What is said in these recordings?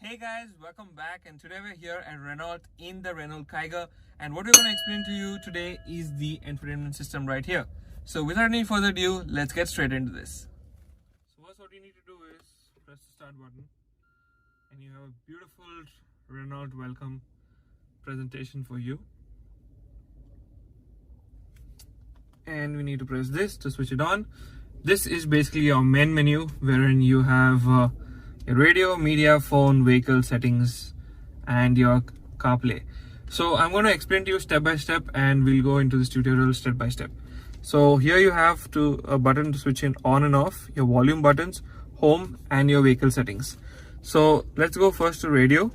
Hey guys, welcome back, and today we're here at Renault in the Renault Kiger, and what we're going to explain to you today is the infotainment system right here. So without any further ado, let's get straight into this. So first what you need to do is press the start button and you have a beautiful Renault welcome presentation for you. And we need to press this to switch it on. This is basically your main menu wherein you have your radio, media, phone, vehicle settings and your CarPlay. So I'm going to explain to you step by step and we'll go into this tutorial step by step. So here you have a button to switch in on and off, your volume buttons, home and your vehicle settings. So let's go first to radio.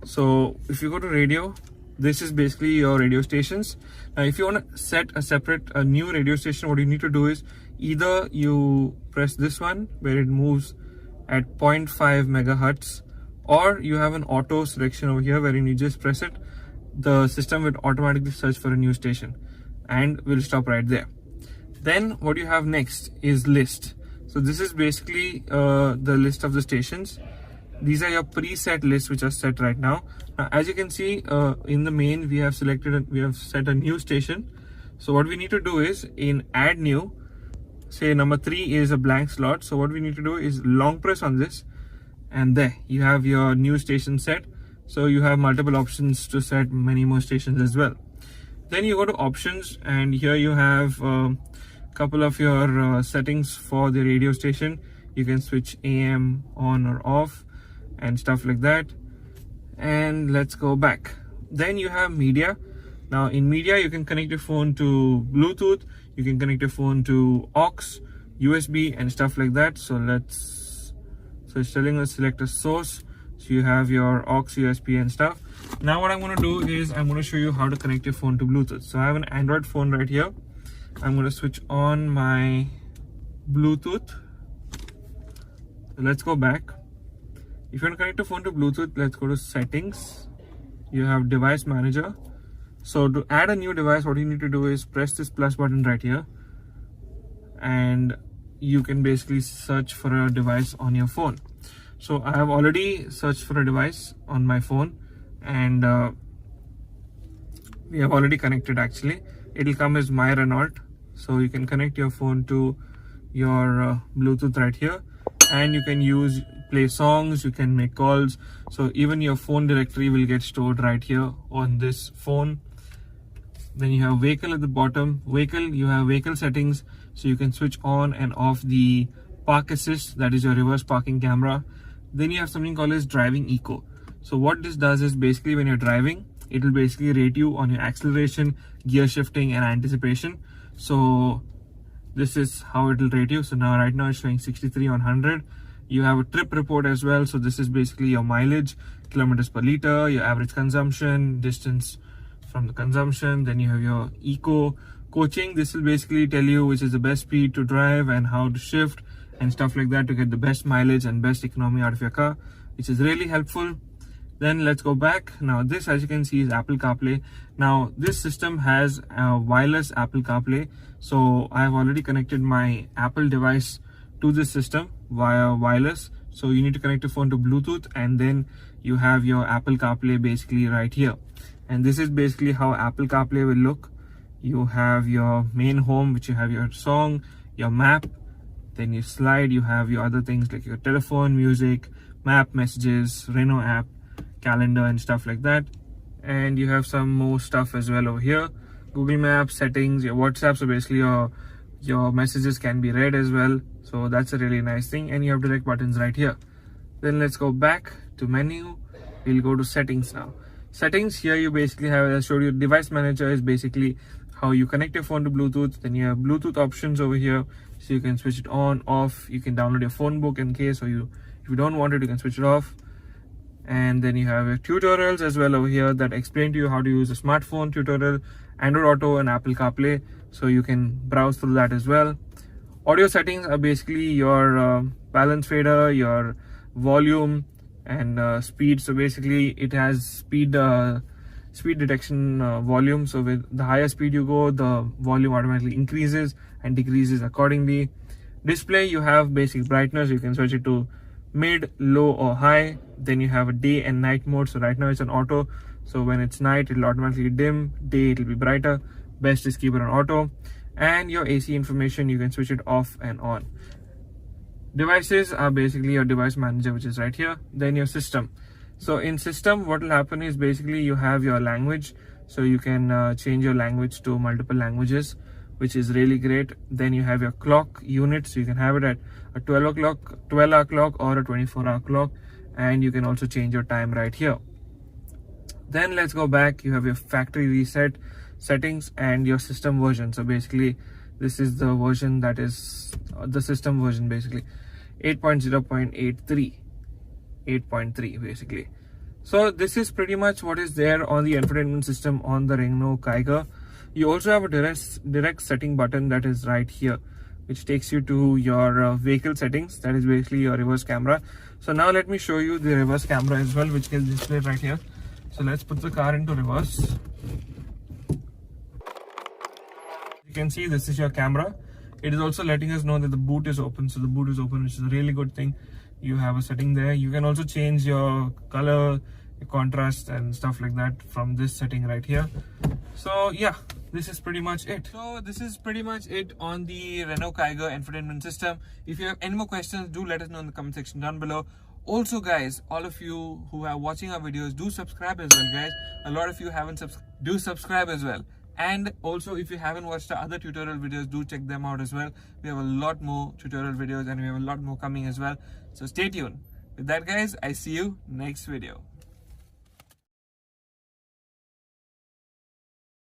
So if you go to radio, this is basically your radio stations. Now if you want to set a new radio station, what you need to do is either you press this one where it moves at 0.5 megahertz, or you have an auto selection over here wherein you just press it. The system will automatically search for a new station and will stop right there. Then what you have next is list. So this is basically the list of the stations. These are your preset lists which are set right now. Now as you can see in the main we have set a new station. So what we need to do is in add new, say number 3 is a blank slot. So what we need to do is long press on this and there you have your new station set. So you have multiple options to set many more stations as well. Then you go to options and here you have a couple of your settings for the radio station. You can switch AM on or off and stuff like that. And let's go back. Then you have media. Now in media you can connect your phone to Bluetooth, you can connect your phone to aux, USB and stuff like that. So it's telling us select a source. So you have your aux, USB and stuff. Now what I'm going to do is I'm going to show you how to connect your phone to Bluetooth. So I have an Android phone right here. I'm going to switch on my Bluetooth. So let's go back. If you want to connect your phone to Bluetooth, let's go to settings. You have device manager. So to add a new device, what you need to do is press this plus button right here and you can basically search for a device on your phone. So I have already searched for a device on my phone and we have already connected actually. It will come as My Renault. So you can connect your phone to your Bluetooth right here and you can play songs, you can make calls. So even your phone directory will get stored right here on this phone. Then you have vehicle at the bottom. Vehicle, you have vehicle settings, so you can switch on and off the park assist, that is your reverse parking camera. Then you have something called as driving eco. So what this does is basically when you're driving, it will basically rate you on your acceleration, gear shifting and anticipation. So this is how it will rate you. So now right now it's showing 63 on 100. You have a trip report as well. So this is basically your mileage, kilometers per liter, your average consumption, distance from the consumption. Then you have your eco coaching. This will basically tell you which is the best speed to drive and how to shift and stuff like that to get the best mileage and best economy out of your car, which is really helpful. Then let's go back. Now this, as you can see, is Apple CarPlay. Now this system has a wireless Apple CarPlay. So I have already connected my Apple device to this system via wireless. So you need to connect your phone to Bluetooth and then you have your Apple CarPlay basically right here. And this is basically how Apple CarPlay will look. You have your main home, which you have your song, your map. Then you slide, you have your other things like your telephone, music, map, messages, Renault app, calendar and stuff like that. And you have some more stuff as well over here. Google Maps, settings, your WhatsApp. So basically your messages can be read as well. So that's a really nice thing. And you have direct buttons right here. Then let's go back to menu. We'll go to settings now. Settings, here you basically have, as I showed you, device manager is basically how you connect your phone to Bluetooth. Then you have Bluetooth options over here. So you can switch it on, off. You can download your phone book in case, or if you don't want it, you can switch it off. And then you have your tutorials as well over here that explain to you how to use a smartphone tutorial, Android Auto and Apple CarPlay. So you can browse through that as well. Audio settings are basically your balance fader, your volume and speed. So basically it has speed detection volume. So with the higher speed you go, the volume automatically increases and decreases accordingly. Display, you have basic brightness. You can switch it to mid, low or high. Then you have a day and night mode. So right now it's on auto, so when it's night it'll automatically dim, day it'll be brighter. Best is keep it on auto. And your AC information, you can switch it off and on. Devices are basically your device manager, which is right here. Then your system. So in system, what will happen is basically you have your language, so you can change your language to multiple languages, which is really great. Then you have your clock unit, so you can have it at a 12-hour clock or a 24-hour clock, and you can also change your time right here. Then let's go back. You have your factory reset settings and your system version. So basically this is the version that is the system version, basically 8.0.83, 8.3 basically. So this is pretty much what is there on the infotainment system on the Renault Kiger. You also have a direct setting button that is right here, which takes you to your vehicle settings. That is basically your reverse camera. So now let me show you the reverse camera as well, which is displayed right here. So let's put the car into reverse. You can see this is your camera. It is also letting us know that the boot is open. So the boot is open, which is a really good thing. You have a setting there. You can also change your color, your contrast and stuff like that from this setting right here. So yeah, this is pretty much it. So this is pretty much it on the Renault Kiger infotainment system. If you have any more questions, do let us know in the comment section down below. Also guys, all of you who are watching our videos, do subscribe as well guys. A lot of you haven't subscribed. Do subscribe as well. And also, if you haven't watched the other tutorial videos, do check them out as well. We have a lot more tutorial videos and we have a lot more coming as well. So stay tuned. With that guys, I see you next video.